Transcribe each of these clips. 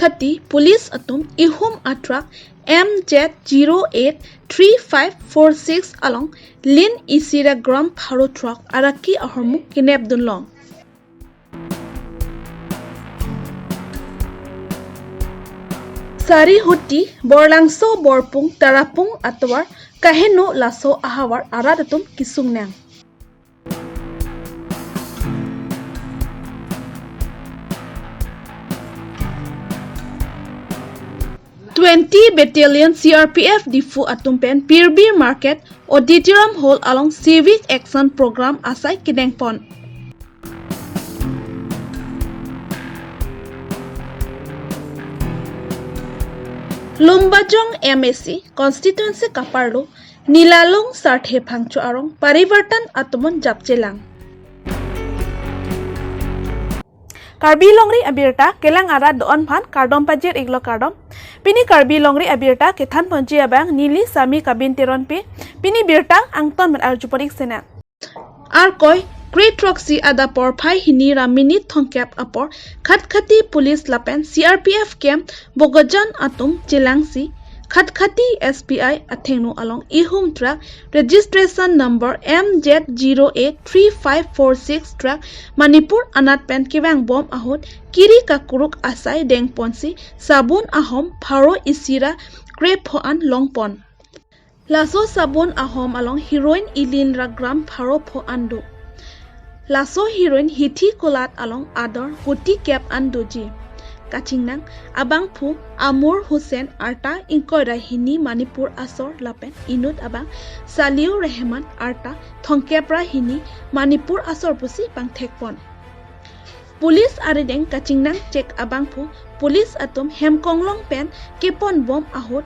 khati police atum ihum atrak MZ083546 along Lin Isira Gram Pharo truck araki ahormu kinep dunlong. Sari huti borlangso borpung tarapung atwar kaheno laso ahawar aradatum kisungnang. Battalion CRPF Difu Atumpen Pirbir Market Auditorium Hall along Civic Action Program Asai Kidengpon. Lumbajong MSC Constituency Kaparlo Nilalong Sarthe Phangcho Arong Parivartan Atumon Japchelang. Karbi Longri Abirta kelang arad doon phan kardom pajir iglo kardom pini Karbi Longri Abirta kethan ponji abang nili sami kabin tiron pe pini birta angton met arjuporik sena arkoi great roxy ada por phai hini ramini thongkap apor khatkhati police lapen CRPF camp bogojan atum chilangsi khatkhati SPI athengnu along ihum truck registration number MZ083546 truck Manipur anat pen kiwang bom ahot kiri kakuruk asai dengponsi sabun ahom pharo isira crepe an longpon laso sabun ahom along heroin ilin ragram pharo pho ando laso heroin hithi kolat along ador huti cap andoji Kachingnang abang phu Amur Hussein Arta Inkoira Hini Manipur Asor Lapen Inut abang Saliu Rehman Arta Thongkepra Hini Manipur Asor Pusi Pang Thekpon Police arideng Kachingnang check abang phu Police atum Hemkonglong pen Kepon bom ahot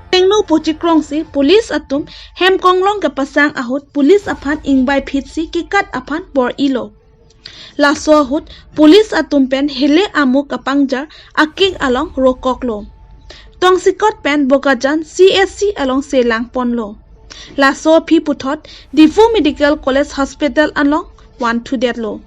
Tengno Puchikrong si Police atum Hemkonglong kapasang ahot Police aphan ingbai phitsi kikat aphan bor ilo Laso ahut police atumpen hele amu kapangjar akik along rokoklo. Tongsikot pen bogajan CSC along selang ponlo. Laso phi puthot Difu Medical College Hospital along 1 to dead lo.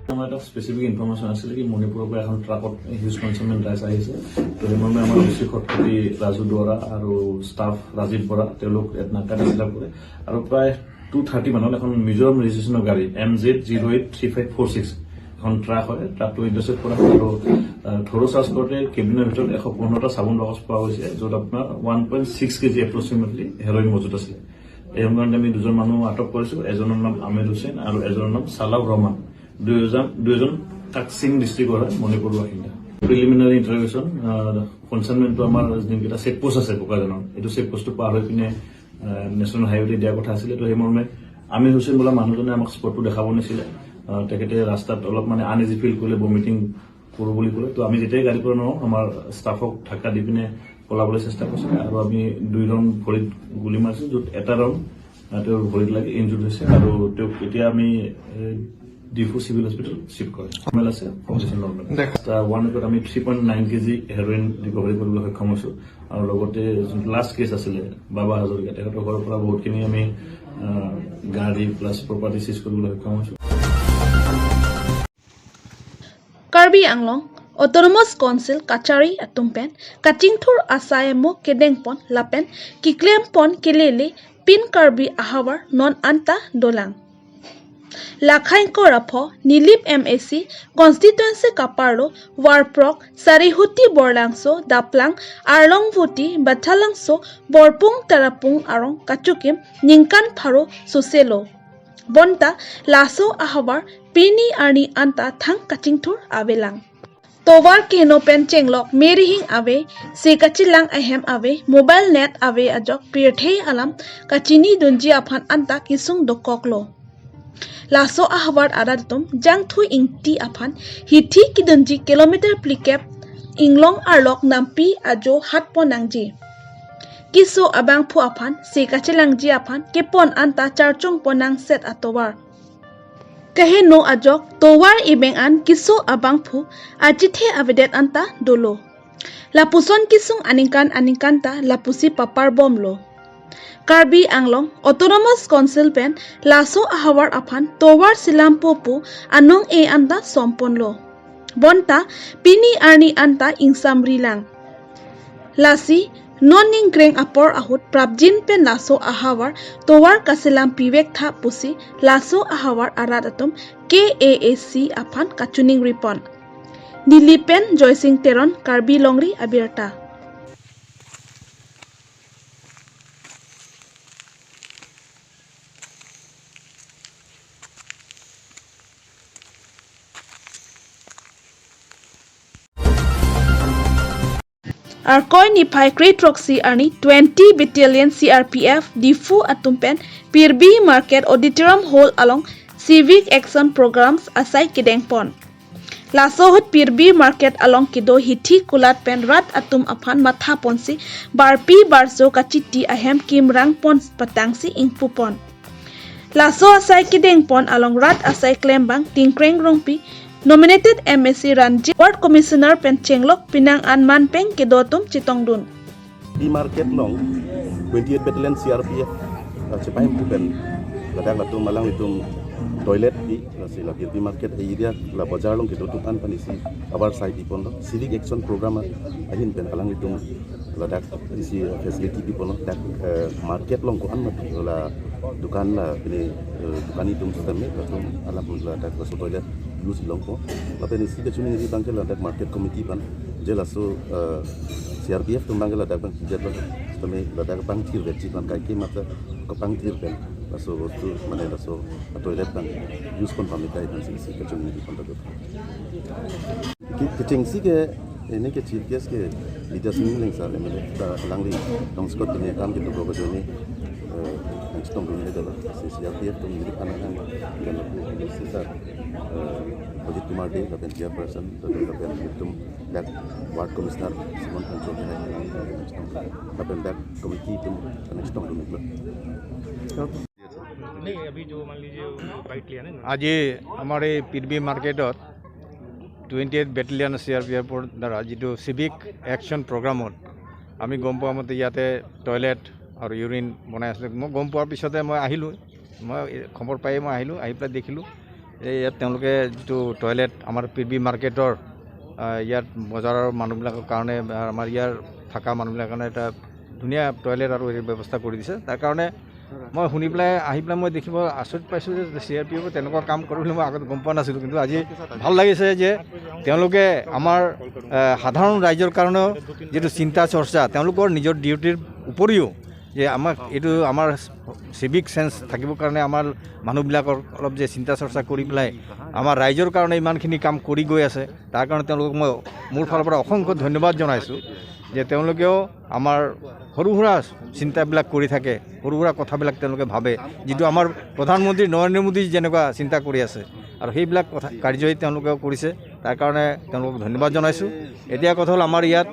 Amara specific information asile ki Manipur ko ekhon truckot huge consignment rise ahise to hemame amar beshi khotpati Raju Dora aru staff Rajiv Bora telok etna kadasila kore aru pray 230 manol এখন মিজোরাম ৰেজিস্ট্ৰেশনৰ গাড়ী MZ083546 এখন truck হয় ট্ৰাকটো ইন্টাৰসেপ্ট কৰা আৰু থৰো charge কৰোতে কেবিনৰ ভিতৰত 115টা সাবুন বাকচ পোৱা গৈছে যত আপোনাৰ 1.6 কেজি এপ্ৰক্সিমেটলি হেৰোইন মজুত আছে এই সময়ত আমি দুজন মানুহ আটক কৰিছো এজনৰ নাম আমিৰ হুছেইন আৰু এজনৰ নাম সালাউ ৰহমান দুজন কাকসিং ডিস্ট্ৰিক্টৰ হয় মণিপুৰ বাসিন্দা প্ৰিলিমিনাৰী ইন্টাৰভিউচন কনসাইনমেন্টটো আমাৰ যিনকেইটা চেক পোষ্ট আছে বোকাজানৰ এইটো চেক পোষ্টটো পাৰ হৈ পিনে নেশনাল হাইৱে দিয়া কথা আছিল তো হেমৰমে আমিৰ হুছেইন বলা মানুহজনে আমাক স্পটটো দেখাব নিছিলে তেখেতে ৰাস্তাত অলপ মানে আনইজি ফিল কৰিলে ভমিটিং কৰো বুলি ক'লে তো আমি যেতিয়াই গাড়ী পৰা নওঁ আমাৰ ষ্টাফক ধাক্কা দি পিনে পলাবলৈ চেষ্টা কৰিছে আৰু আমি দুই ৰাউণ্ড ভৰিত গুলি মাৰিছো য'ত এটা ৰাউণ্ড তেওঁৰ ভৰিত লাগি ইনজুৰ্ড হৈছে আৰু তেওঁক এতিয়া আমি ডিফু চিভিল হস্পিটেল শিফ্ট কৰে নৰ্মেল আছে কণ্ডিশ্যন নৰ্মেল ওৱান উইকত আমি 3.9 কেজি হেৰোইন ৰিকভাৰী কৰিবলৈ সক্ষম হৈছো আৰু লগতে লাষ্ট কেছ আছিলে বাবা হাজৰিকা তেখেতৰ ঘৰৰ পৰা বহুতখিনি আমি গাড়ী প্লাছ প্ৰপাৰ্টি চিজ কৰিবলৈ সক্ষম হৈছো Karbi Anglong Autonomous Council Kachari Atumpen Kachingthur Asayemo Kedengpon Lapen Kiklempon Kelele Pin Karbi Ahawar Non Anta Dolang Lakhain Korapho Nilip MAC Constituency Kaparlo Warprok Sarihuti Borlangso Daplang Arlong Vuti Bathalangso Borpung Tarapung Arong Kachukim Ningkan Pharo Suselo Bonta Laso Ahawar Pini Arni Anta Thang Kachingthur Avelang Towar Keno Pen Chenglok Merihing Ave Sekachilang Ahem Ave Mobile Net Ave Ajok Pirthei Alam Kachini Dunji Aphan Anta Kisung Dokoklo Laso ahawar adatum jang thui ingti aphan hithi kidunji kilometer plikep inglong arlok nampi ajo hatponangji kiso abang phu aphan sekachelangji aphan kepon anta charchong ponang set atowar kahe no ajok towar ibeng an kiso abang phu ajithe avedet anta dolo lapuson kisung aningkanta lapusi papar bomlo Karbi Anglong Autonomous Council pen laso ahawar aphan towar silam popu anong e anda somponlo bonta pini arni anta ingsam rilang lasi noning greng apor ahut prabjin pen laso ahawar towar kasilam pivek tha pusi laso ahawar arat atom KAAC aphan kachuning ripon Dilipen Joysing Teron Karbi Longri Abirta Arkoi ni pai Kretroxy arni 20 Battalion CRPF Difu Atumpen Pirbi Market Auditorium Hall along Civic Action Programs Asai Kidengpon Lasohut Pirbi Market along Kido Hithi Kulat Pen Rat Atum Aphan Matha Ponsi Barpi Barso Kachiti Ahem Kimrang Pons Patangsi Ingpupon Laso Asai Kidengpon along Rat Asai Klembang Tingkreng Rongpi Nominated MSC Ranjit Ward Commissioner Pen Chenglok Pinang Anman Peng Kidotum Chitongdun di market long 28 Battalion CRPF cepai bukan kadang latung malang itu toilet di sila di market area la bazar long kido tukan panisi abar side di pon civic action program ahin pen alang itu ladak isi facility di pon dak market long ko an la dukan la ini dukan itu sistemnya latung alam ladak so toilet use long ko apa ini sih kecuni di bangkel ladak market committee pan jelaso CRPF tumbang ladak bang jadwal sistemnya ladak bang tir veci pan kai mata ko bang tir pen laso tu mana laso toilet bang use kon pamita itu sih kecuni di pon tu kecing sih ke ini ke chief guest ke leaders meeting sar emele langli dong skot ini kam gitu ko joni Stong dunia adalah CRPF tu menjadi pandangan dan sesar Project Kumar Day kapan dia person kapan itu dak ward commissioner Simon Control kapan dak komiti itu Stong dunia नहीं अभी जो मान लीजिए fight लिया ना आज हमारे पीरबी market 28 battalion CRPFৰ দ্বাৰা যিটো সিভিক একশ্যন প্ৰগ্ৰামত আমি গম পোৱা মতে ইয়াতে টয়লেট আৰু ইউৰিন বনাই আছিলে মই গম পোৱাৰ পিছতে মই আহিলোঁ মই খবৰ পাই মই আহিলোঁ আহি পেলাই দেখিলোঁ যে ইয়াত তেওঁলোকে যিটো টয়লেট আমাৰ পীৰবি মাৰ্কেটৰ ইয়াত বজাৰৰ মানুহবিলাকৰ কাৰণে আমাৰ ইয়াৰ থকা মানুহবিলাকৰ কাৰণে এটা ধুনীয়া টয়লেট আৰু এই ব্যৱস্থা কৰি দিছে তাৰ কাৰণে মই শুনি পেলাই আহি পেলাই মই দেখিব আচৰিত পাইছোঁ যে CRPF তেনেকুৱা কাম কৰে বুলি মই আগত গম পোৱা নাছিলোঁ কিন্তু আজি ভাল লাগিছে যে তেওঁলোকে আমাৰ সাধাৰণ ৰাইজৰ কাৰণেও যিটো চিন্তা চৰ্চা তেওঁলোকৰ নিজৰ ডিউটিৰ উপৰিও যে আমাক এইটো আমাৰ চিভিক চেন্স থাকিবৰ কাৰণে আমাৰ মানুহবিলাকৰ অলপ যে চিন্তা চৰ্চা কৰি পেলাই আমাৰ ৰাইজৰ কাৰণে ইমানখিনি কাম কৰি গৈ আছে তাৰ কাৰণে তেওঁলোকক মই মোৰ ফালৰ পৰা অসংখ্য ধন্যবাদ জনাইছোঁ যে তেওঁলোকেও আমাৰ সৰু সুৰা চিন্তাবিলাক কৰি থাকে সৰু সুৰা কথাবিলাক তেওঁলোকে ভাবে যিটো আমাৰ প্ৰধানমন্ত্ৰী নৰেন্দ্ৰ মোদী যেনেকুৱা চিন্তা কৰি আছে আৰু সেইবিলাক কথা কাৰ্যই তেওঁলোকেও কৰিছে তাৰ কাৰণে তেওঁলোকক ধন্যবাদ জনাইছোঁ এতিয়া কথা হ'ল আমাৰ ইয়াত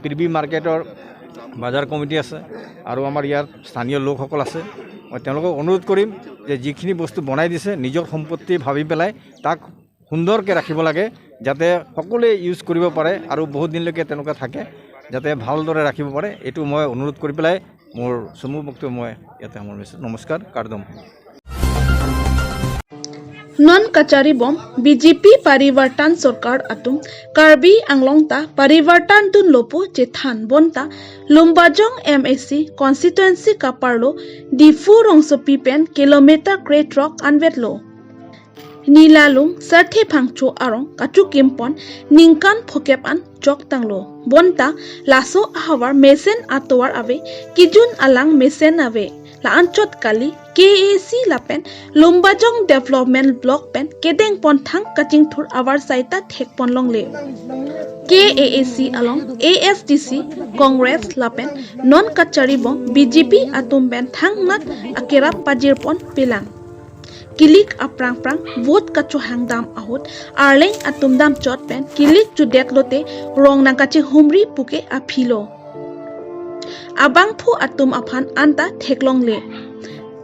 পীৰবি মাৰ্কেটৰ বাজাৰ কমিটি আছে আৰু আমাৰ ইয়াত স্থানীয় লোকসকল আছে মই তেওঁলোকক অনুৰোধ কৰিম যে যিখিনি বস্তু বনাই দিছে নিজৰ সম্পত্তি ভাবি পেলাই তাক সুন্দৰকৈ ৰাখিব লাগে যাতে সকলোৱে ইউজ কৰিব পাৰে আৰু বহুত দিনলৈকে তেনেকুৱা থাকে যাতে ভালদৰে ৰাখিব পাৰে এইটো মই অনুৰোধ কৰি পেলাই মোৰ চমু বক্তব্য মই ইয়াতে সামৰিছোঁ নমস্কাৰ কাৰ্ডম Non Kachari Bom BJP Parivartan Sarkar Atum Karbi Anglongta Parivartan Tun Lopo Chethan Bonta Lumbajong MSC Constituency Kaparlo Difu Rongsopi Pen Kilometer Great Rock Anvetlo Nilalung Sarthe Pangcho Arong Kachu Kimpon Ningkan Phokepan Chok Tanglo Bonta Laso Ahawar Mesen Atowar Ave Kijun Alang Mesen Ave La Anchot Kali KAC Lapen Lumbajong Development Block Pen Kedeng Pon Thang Kaching Thur Avar Saita Thek Pon Long Le KAC along ASDC Congress Lapen Non Kachari Bom BJP Atum Ben Thang Nat Akira Pajir Pon Pilang Kilik aprang prang vote kacho hangdam ahut arleng atum dam chot pen kilik judet lote rong nang kache humri puke aphilo abang phu atum aphan anta theklong le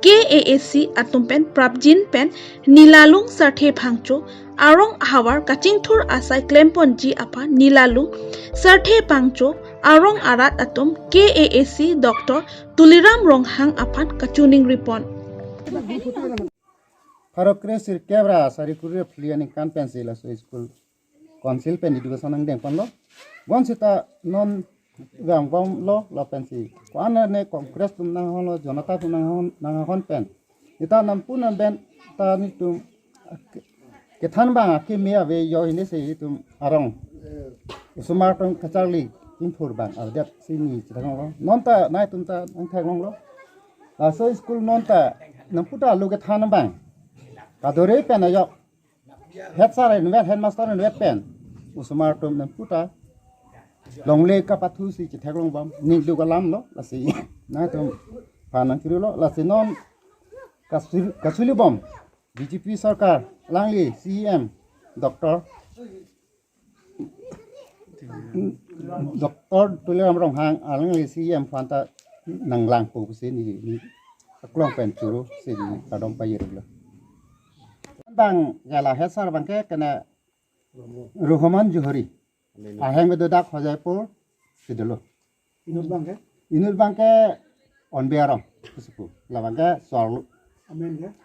KAAC atum pen prabjin pen nilalung sarthe phangcho arong hawar kaching thur asai klempon ji apha nilalung sarthe phangcho arong arat atum KAAC Dr. Tuliram Ronghang aphan kachuning ripon Farokre sir kebra sari kurir fliani kan pensila so school council pen education ang deng pan lo gon sita non gang bom lo la pen si ko ana ne congress tum nang hon lo jonata tum nang hon pen ita nam punan ben ta ni tum ke than bang ke mia ve yo ini se tum arong sumar tum kacharli in thur bang ar dat sini chang lo non ta nai tum ta ang thang lo la so school non ta nam puta lu ke than bang ka dore pen ayo head sar en vet head master en vet pen usumar tum nam puta longle ka pathu si thang lo bam ni lu ka lam lo la si nai tum phanan kiru lo la si non kasuli bom BJP सरकार Langali CM doctor तुलेराम रंहांग आलांगली CM फांता नंगलांग पोसे नि क्लॉं pen चुरो से नि कादम पायरला बां गाला हेसार बांके कने रहमान जोहरी आहेंग बेदा खजायपुर सिदलो इनुल बांके अनबेरम कुसुपु लाबांके सरलु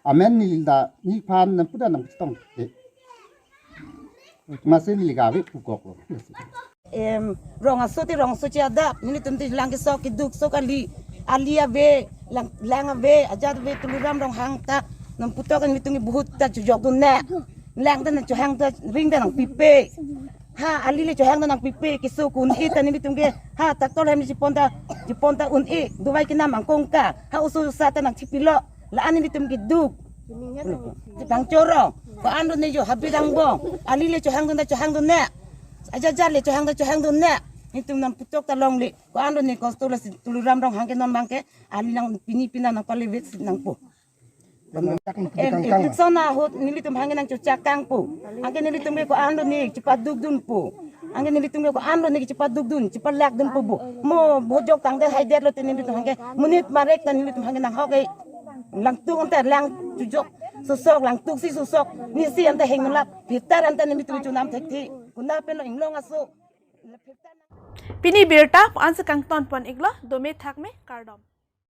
Amen ni da ni pan na puda nang tong de masih ni gawe pukok lo rong asuti ada ini tentu lang sok kiduk sok ali ave lang ave ajad ave tuluram rong hang ta nam putok ni tungi buhut ta jok dunne lang ta na hang ta ring ta nang pipe ha ali le hang ta nang pipe kisu kun ita ni tungi ha ta tol hem si ponta un e duwai kina mangkong ka ha usu sa ta nang tipilo la ani bitum giduk bang corong ko ando ne jo habidang bong ali le hang dun ne aja jar le hang dun ne hitum nam putok ta long le ko ando ne kostola tuluram rong hang ke non bangke ali nang pina nang pale vet nang po sona hot nilitum hangin nang cucak kang po angke nilitum ko ando ne cepat duk dun po angke nilitum ko ando ne cepat duk dun cepat lak dun po mo bojok tang de haider lo nilitum hangke munit marek tan nilitum hangin nang hoke lang tung ante lang jujok susok lang tung si susok ni si ante heng nolak pitar ante ni mitu chunam thekthi kunna peno inglong aso Pini birta an se kang ton pon iglo dome thak me kardom